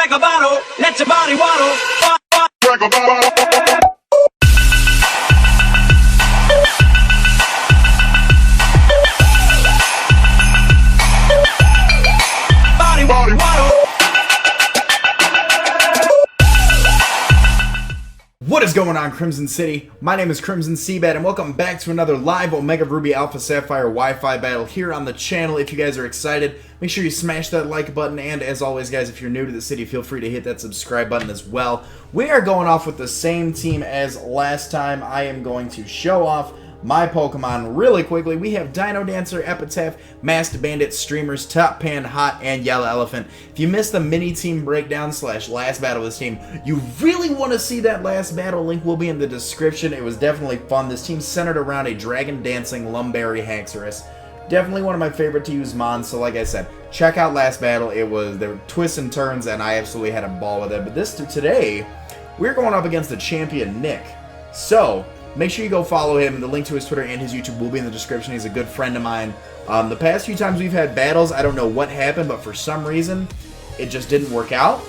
Crack a bottle, let your body waddle. Crack a bottle. What is going on, Crimson City? My name is Crimson CBAD, and welcome back to another live Omega Ruby Alpha Sapphire Wi-Fi battle here on the channel. If you guys are excited, make sure you smash that like button, and as always, guys, if you're new to the city, feel free to hit that subscribe button as well. We are going off with the same team as last time. I am going to show off my Pokemon really quickly. We have Dino Dancer, Epitaph, Masked Bandit, Streamers, Top Pan, Hot, and Yellow Elephant. If you missed the mini team breakdown / last battle of this team, you really want to see that last battle, link will be in the description. It was definitely fun. This team centered around a Dragon Dancing Lumberry Haxorus. Definitely one of my favorite to use mons, so like I said, check out last battle. There were twists and turns, and I absolutely had a ball with it. But today, we're going up against the champion Nick. So make sure you go follow him. The link to his Twitter and his YouTube will be in the description. He's a good friend of mine. The past few times we've had battles, I don't know what happened, but for some reason, it just didn't work out.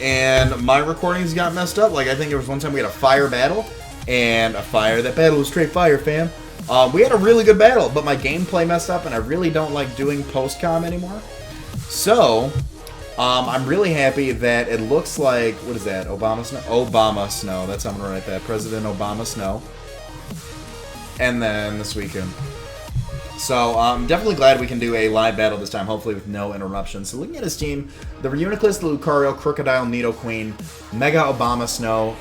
And my recordings got messed up. Like, I think there was one time we had a fire battle, and that battle was straight fire, fam. We had a really good battle, but my gameplay messed up, and I really don't like doing post-com anymore. So I'm really happy that it looks like, what is that, Obama Snow? Obama Snow, that's how I'm going to write that, President Obama Snow. And then this weekend. So I'm definitely glad we can do a live battle this time, hopefully with no interruptions. So looking at his team, the Reuniclus, the Lucario, Crocodile, Nidoqueen, Mega Obama Snow,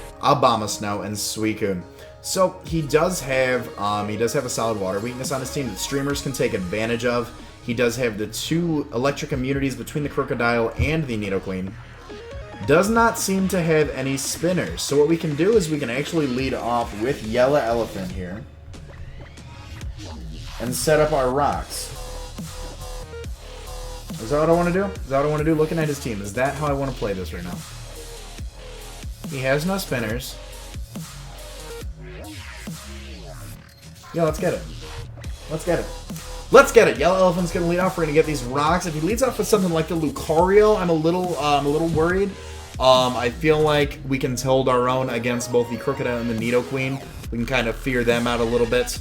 and Suicune. So he does have a solid water weakness on his team that streamers can take advantage of. He does have the 2 electric immunities between the Crocodile and the Nidoqueen. Does not seem to have any spinners. So what we can do is we can actually lead off with Yellow Elephant here. And set up our rocks. Is that what I want to do? Is that what I want to do looking at his team? Is that how I want to play this right now? He has no spinners. Yeah, let's get it. Let's get it. Let's get it. Yellow Elephant's gonna lead off. We're gonna get these rocks. If he leads off with something like the Lucario, I'm a little worried. I feel like we can hold our own against both the Crocodile and the Nidoqueen. We can kind of fear them out a little bit.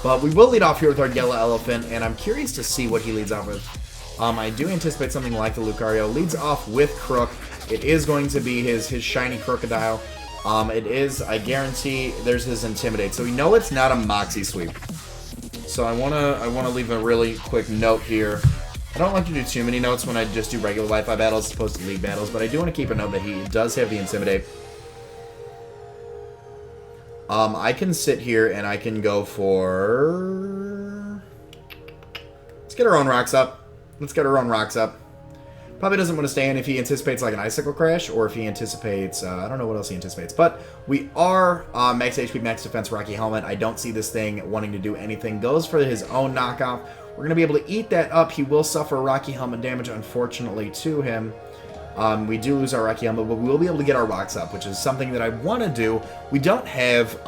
But we will lead off here with our Yellow Elephant, and I'm curious to see what he leads off with. I do anticipate something like the Lucario. Leads off with Crook. It is going to be his shiny Crocodile. It is, I guarantee, there's his Intimidate. So we know it's not a Moxie Sweep. So I wanna leave a really quick note here. I don't like to do too many notes when I just do regular Wi-Fi battles as opposed to league battles, but I do want to keep a note that he does have the Intimidate. I can sit here and I can go for... Let's get our own rocks up. Let's get our own rocks up. Probably doesn't want to stay in if he anticipates like an Icicle Crash, or if he anticipates, I don't know what else he anticipates. But we are max HP, max defense, Rocky Helmet. I don't see this thing wanting to do anything. Goes for his own knockoff. We're going to be able to eat that up. He will suffer Rocky Helmet damage, unfortunately, to him. We do lose our Rocky Helmet, but we will be able to get our rocks up, which is something that I want to do. We don't have...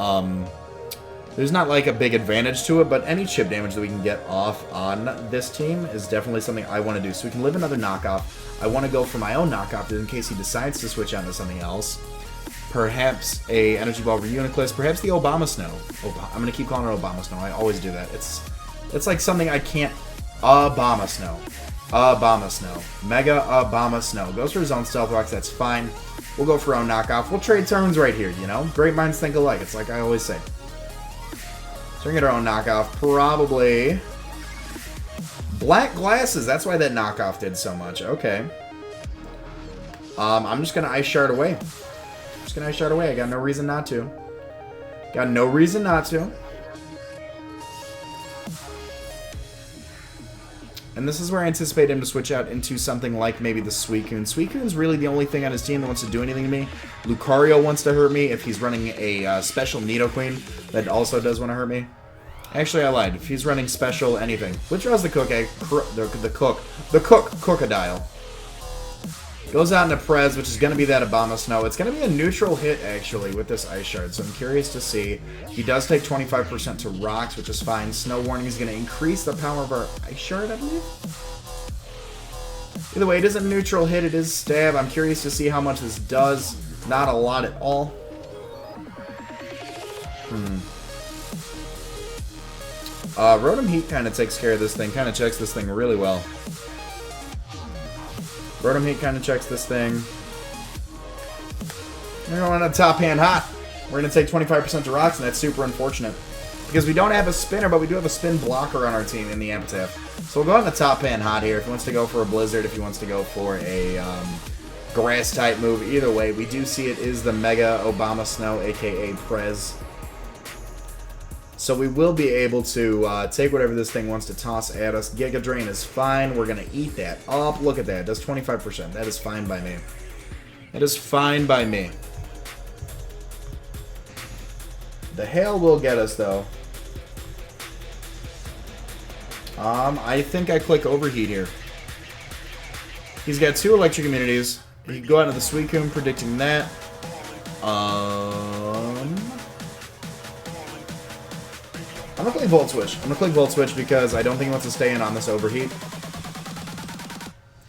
there's not like a big advantage to it, but any chip damage that we can get off on this team is definitely something I want to do. So we can live another knockoff. I want to go for my own knockoff in case he decides to switch on to something else. Perhaps a Energy Ball Reuniclus, perhaps the Obama Snow. I'm going to keep calling it Obama Snow. I always do that. It's like something I can't... Obama Snow. Obama Snow. Mega Obama Snow. Goes for his own Stealth Rocks, that's fine. We'll go for our own knockoff. We'll trade turns right here, you know? Great minds think alike. It's like I always say. So we're going to get our own knockoff. Probably Black Glasses. That's why that knockoff did so much. Okay. I'm just going to Ice Shard away. Just going to Ice Shard away. I got no reason not to. Got no reason not to. And this is where I anticipate him to switch out into something like maybe the Suicune. Suicune's really the only thing on his team that wants to do anything to me. Lucario wants to hurt me if he's running a special Nidoqueen that also does want to hurt me. Actually, I lied. If he's running special anything. Withdraws the Cook egg. The Cook Crocodile. Goes out into Prez, which is going to be that Obama Snow. It's going to be a neutral hit, actually, with this Ice Shard, so I'm curious to see. He does take 25% to Rocks, which is fine. Snow Warning is going to increase the power of our Ice Shard, I believe. Either way, it is a neutral hit. It is stab. I'm curious to see how much this does. Not a lot at all. Rotom Heat kind of takes care of this thing. Kind of checks this thing really well. Rotom Heat kind of checks this thing. We're going on top hand hot. We're going to take 25% to rocks, and that's super unfortunate. Because we don't have a spinner, but we do have a spin blocker on our team in the Epitaph. So we'll go on the top hand hot here. If he wants to go for a Blizzard, if he wants to go for a grass type move, either way, we do see it is the Mega Obama Snow, aka Prez. So we will be able to take whatever this thing wants to toss at us. Giga Drain is fine. We're going to eat that up. Look at that. It does 25%. That is fine by me. That is fine by me. The Hail will get us, though. I think I click Overheat here. He's got 2 electric immunities. He can go out into the Suicune, predicting that. I'm gonna click Volt Switch. I'm gonna click Volt Switch because I don't think he wants to stay in on this Overheat.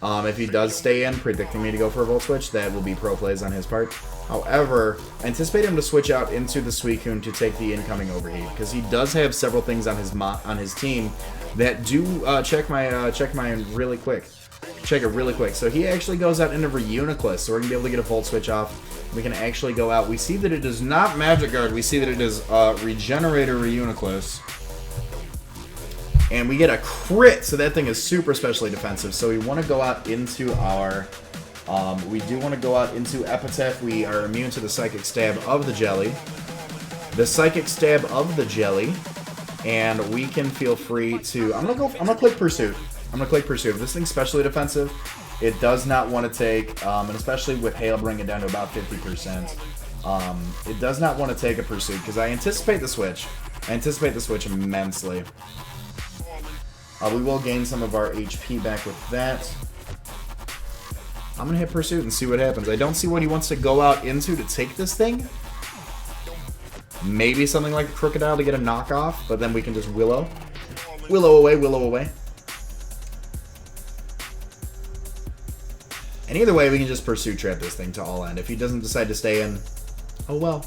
If he does stay in, predicting me to go for a Volt Switch, that will be pro plays on his part. However, I anticipate him to switch out into the Suicune to take the incoming Overheat, because he does have several things on his team that do check mine really quick. Check it really quick. So he actually goes out into Reuniclus, so we're gonna be able to get a Volt Switch off. We can actually go out. We see that it is not Magic Guard. We see that it is Regenerator Reuniclus. And we get a crit, so that thing is super specially defensive. So we want to go out into our... we do want to go out into Epitaph. We are immune to the Psychic Stab of the Jelly. The Psychic Stab of the Jelly. And we can feel free to... I'm gonna click Pursuit. I'm gonna click Pursuit. This thing's specially defensive. It does not want to take, and especially with Hail, bring it down to about 50%. It does not want to take a Pursuit, because I anticipate the switch. I anticipate the switch immensely. We will gain some of our HP back with that. I'm going to hit Pursuit and see what happens. I don't see what he wants to go out into to take this thing. Maybe something like a Crocodile to get a knockoff, but then we can just Willow. Willow away, Willow away. And either way, we can just Pursuit trap this thing to all end. If he doesn't decide to stay in, oh well.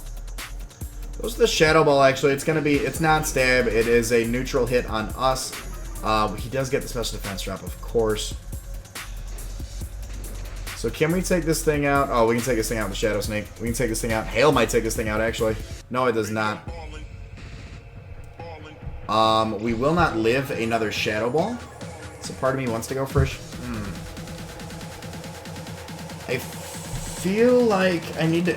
Goes to the Shadow Ball, actually. It's not stab. It is a neutral hit on us. He does get the special defense drop, of course. So can we take this thing out? Oh, we can take this thing out with the Shadow Snake. We can take this thing out. Hail might take this thing out, actually. No, it does not. We will not live another Shadow Ball. So part of me wants to go for a... I feel like I need to...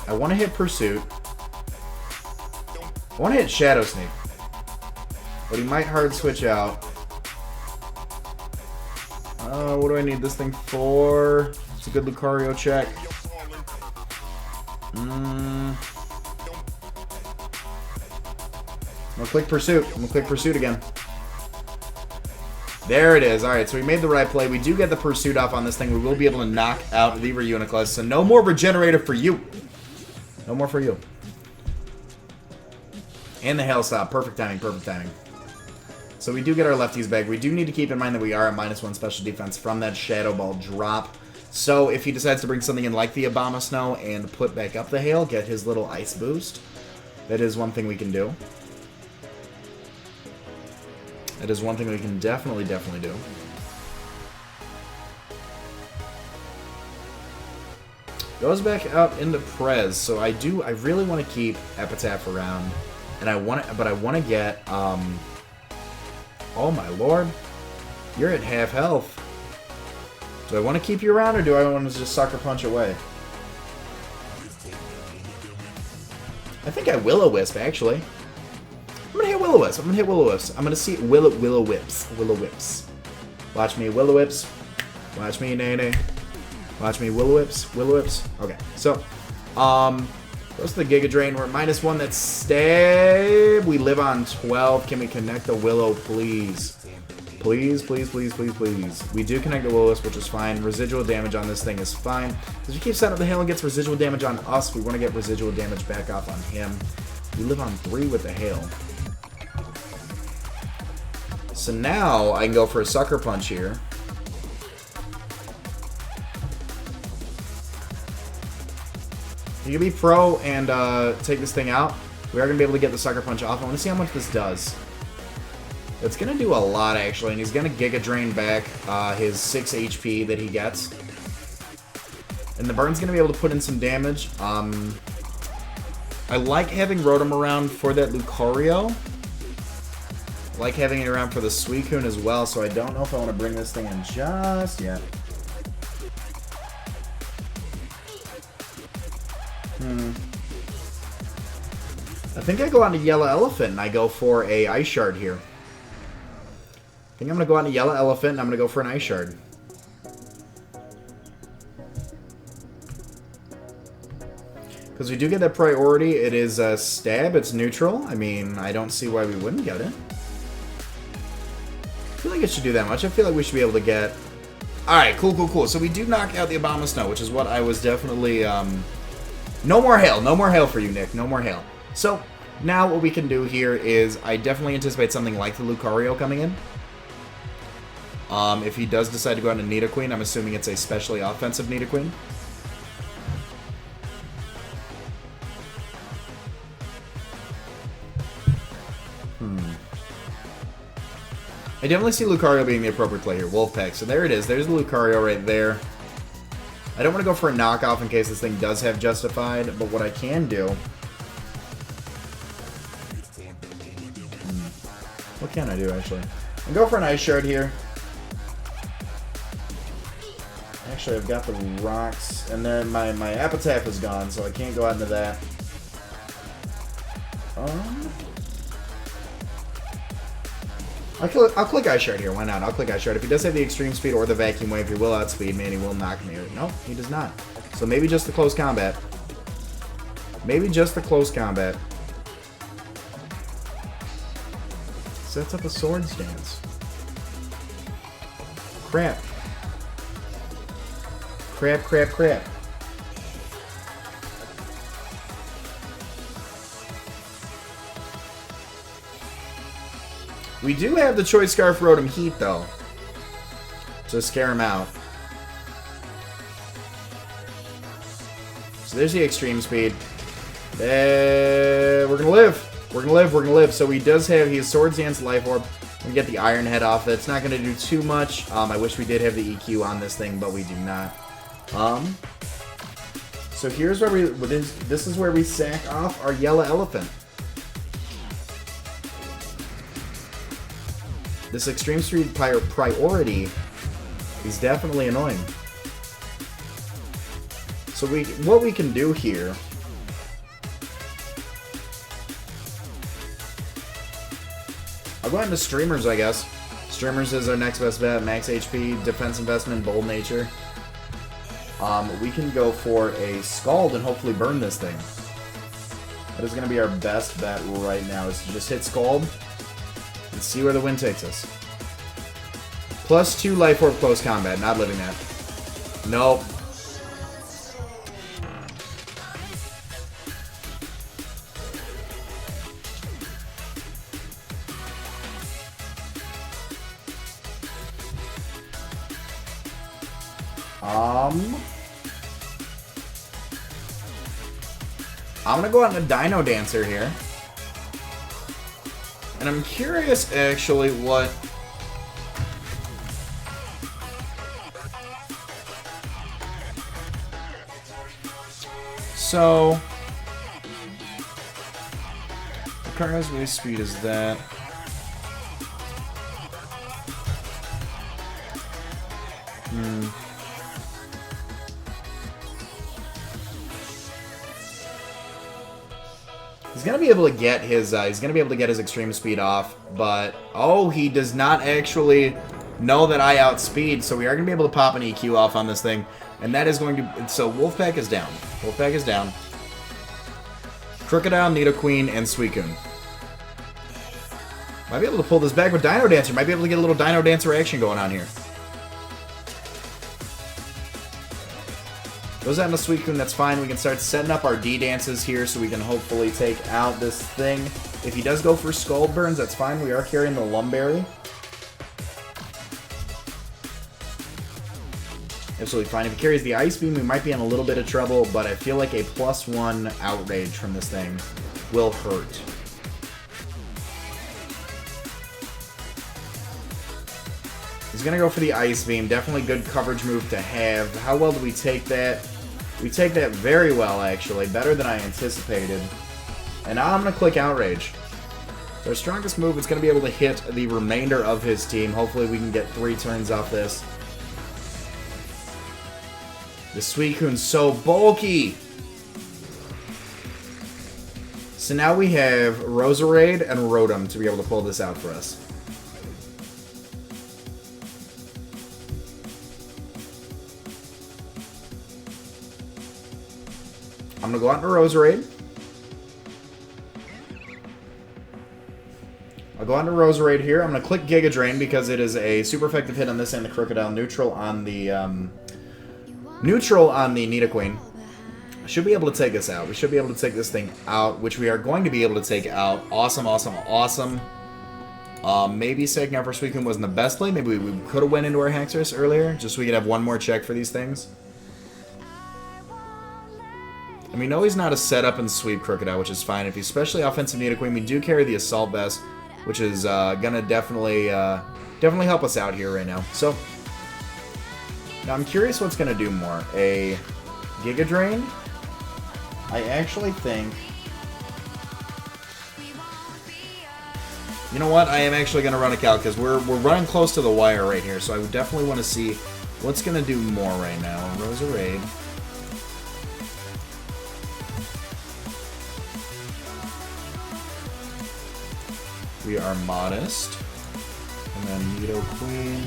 I want to hit Pursuit. I want to hit Shadow Sneak. But he might hard switch out. What do I need this thing for? It's a good Lucario check. I'm gonna click Pursuit. I'm gonna click Pursuit again. There it is. Alright, so we made the right play. We do get the Pursuit off on this thing. We will be able to knock out the Reuniclus. So no more Regenerator for you. No more for you. And the Hail Stop. Perfect timing, perfect timing. So we do get our lefties back. We do need to keep in mind that we are at -1 special defense from that Shadow Ball drop. So if he decides to bring something in like the Obama Snow and put back up the Hail, get his little ice boost, that is one thing we can do. That is one thing we can definitely do. Goes back out into Prez. So I really want to keep Epitaph around, and I want to get oh my lord, you're at half health. Do I want to keep you around, or do I want to just Sucker Punch away? I think I Will-O-Wisp, actually. I'm gonna hit Will-O-Wisp. I'm gonna hit Will-O-Wisp. I'm gonna see Will-O-Whips. Will-O-Whips. Watch me Will-O-Whips. Watch me Nene. Watch me Will-O-Whips. Will-O-Whips. Okay, so goes to the Giga Drain. We're at -1. That's stab. We live on 12. Can we connect the Willow, please? Please, please, please, please, please. We do connect the Will-O-Wisp, which is fine. Residual damage on this thing is fine. Because we keep setting up the Hail and gets residual damage on us, we want to get residual damage back off on him. We live on 3 with the Hail. So now I can go for a Sucker Punch here. You can be pro and take this thing out. We are going to be able to get the Sucker Punch off. I want to see how much this does. It's going to do a lot, actually, and he's going to Giga Drain back his 6 HP that he gets. And the Burn's going to be able to put in some damage. I like having Rotom around for that Lucario. I like having it around for the Suicune as well, so I don't know if I want to bring this thing in just yet. I think I go on to Yellow Elephant and I go for a Ice Shard here. I think I'm going to go on to Yellow Elephant and I'm going to go for an Ice Shard. Because we do get that priority. It is a stab. It's neutral. I mean, I don't see why we wouldn't get it. I feel like it should do that much. I feel like we should be able to get... Alright, cool. So we do knock out the Abomasnow, which is what I was definitely... No more hail. No more hail for you, Nick. No more hail. So, now what we can do here is I definitely anticipate something like the Lucario coming in. If he does decide to go on to Nidoqueen, I'm assuming it's a specially offensive Nidoqueen. I definitely see Lucario being the appropriate play here. Wolfpack. So there it is. There's the Lucario right there. I don't want to go for a knockoff in case this thing does have Justified, but what I can do... What can I do, actually? I'll go for an Ice Shard here. Actually, I've got the rocks, and then my Epitaph is gone, so I can't go out into that. I'll click Ice Shard here. Why not? I'll click Ice Shard. If he does have the Extreme Speed or the Vacuum Wave, he will outspeed me and he will knock me. No, he does not. So maybe just the close combat. Maybe just the close combat. Sets up a Swords Dance. Crap. Crap. We do have the Choice Scarf Rotom Heat, though, to scare him out. So there's the Extreme Speed. We're gonna live. We're gonna live. So he does have his Swords Dance Life Orb. We get the Iron Head off it. It's not gonna do too much. I wish we did have the EQ on this thing, but we do not. So here's where this is where we sack off our Yellow Elephant. This Extreme Speed priority is definitely annoying. So what we can do here... I'll go into Streamers, I guess. Streamers is our next best bet. Max HP, Defense Investment, Bold Nature. We can go for a Scald and hopefully burn this thing. That is going to be our best bet right now, is to just hit Scald. Let's see where the wind takes us. +2 Life Orb close combat. Not living that. Nope. I'm gonna go out on a Dino Dancer here. And I'm curious, actually, what... So... What Carno's wave speed is that? He's gonna be able to get his Extreme Speed off, but oh, he does not actually know that I outspeed, so we are gonna be able to pop an EQ off on this thing, and that is going to... So Wolfpack is down. Wolfpack is down. Crocodile, Nidoqueen, and Suicune. Might be able to pull this back with Dino Dancer. Might be able to get a little Dino Dancer action going on here. Goes out in the Suicune, that's fine. We can start setting up our D-Dances here so we can hopefully take out this thing. If he does go for Scald Burns, that's fine. We are carrying the Lumberry. absolutely fine. If he carries the Ice Beam, we might be in a little bit of trouble, but I feel like a +1 outrage from this thing will hurt. He's going to go for the Ice Beam. Definitely good coverage move to have. How well do we take that? We take that very well, actually. Better than I anticipated. And now I'm going to click Outrage. So our strongest move is going to be able to hit the remainder of his team. Hopefully we can get 3 turns off this. The Suicune's so bulky! So now we have Roserade and Rotom to be able to pull this out for us. I'm going to go out into Roserade. I'll go on to Roserade here. I'm going to click Giga Drain because it is a super effective hit on this and the Crocodile. Neutral on the Nidoqueen. Should be able to take this out. We should be able to take this thing out, which we are going to be able to take out. Awesome, awesome, awesome. Maybe Saking out for Suicune wasn't the best play. Maybe we could have went into our Haxorus earlier, just so we could have one more check for these things. And we know he's not a setup and sweep Crocodile, which is fine. If he's especially offensive Nidoqueen, we do carry the Assault Vest, which is gonna definitely help us out here right now. So now I'm curious what's gonna do more. A Giga Drain? I actually think. You know what? I am actually gonna run a calc because we're running close to the wire right here. So I would definitely want to see what's gonna do more right now. Roserade. We are Modest. And then Nidoqueen.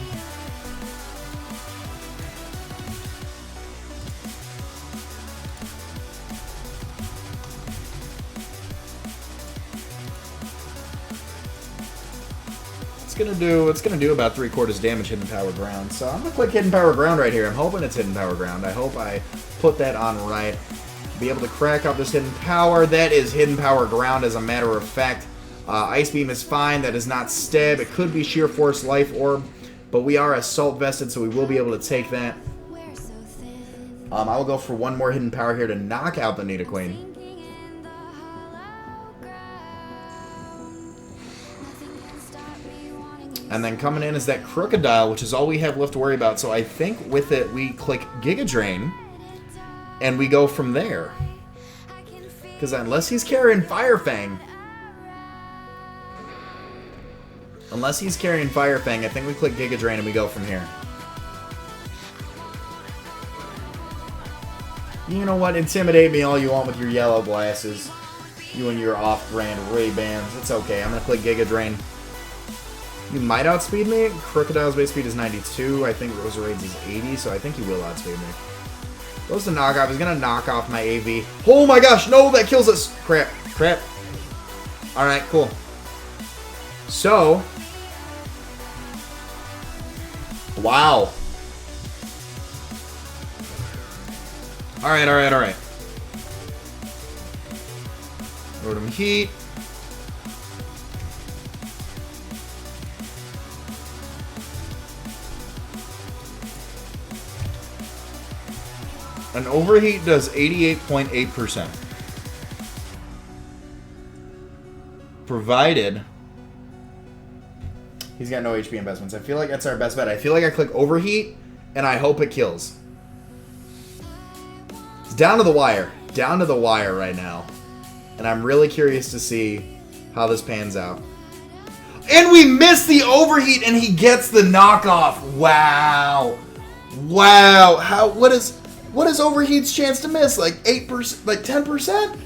It's gonna do about 3/4 damage Hidden Power Ground. So I'm gonna click Hidden Power Ground right here. I'm hoping it's Hidden Power Ground. I hope I put that on right. Be able to crack out this Hidden Power. That is Hidden Power Ground as a matter of fact. Ice Beam is fine. That is not Stab. It could be Sheer Force Life Orb, but we are Assault Vested, so we will be able to take that. I will go for one more Hidden Power here to knock out the Nidoqueen. And then coming in is that Crocodile, which is all we have left to worry about. So I think with it, we click Giga Drain, and we go from there. Because unless he's carrying Fire Fang... I think we click Giga Drain and we go from here. You know what? Intimidate me all you want with your yellow glasses. You and your off-brand Ray-Bans. It's okay. I'm going to click Giga Drain. You might outspeed me. Crocodile's base speed is 92. I think Roserade's is 80, so I think he will outspeed me. Goes to knock off. He's going to knock off my AV. Oh my gosh, no, that kills us. Crap. Alright, cool. So, wow. Alright. Rotom Heat. An Overheat does 88.8%. Provided he's got no HP investments. I feel like that's our best bet. I feel like I click Overheat, and I hope it kills. It's down to the wire. Down to the wire right now. And I'm really curious to see how this pans out. And we miss the Overheat, and he gets the knockoff. Wow. What is Overheat's chance to miss? Like 8%, like 10%?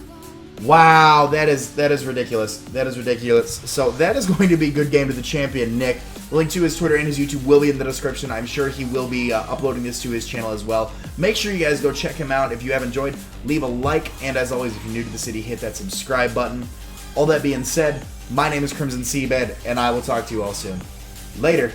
Wow, that is ridiculous. That is ridiculous. So that is going to be Good Game to the Champion Nick. The link to his Twitter and his YouTube will be in the description. I'm sure he will be uploading this to his channel as well. Make sure you guys go check him out. If you have enjoyed, leave a like. And as always, if you're new to the city, hit that subscribe button. All that being said, my name is CrimsonCBAD, and I will talk to you all soon. Later.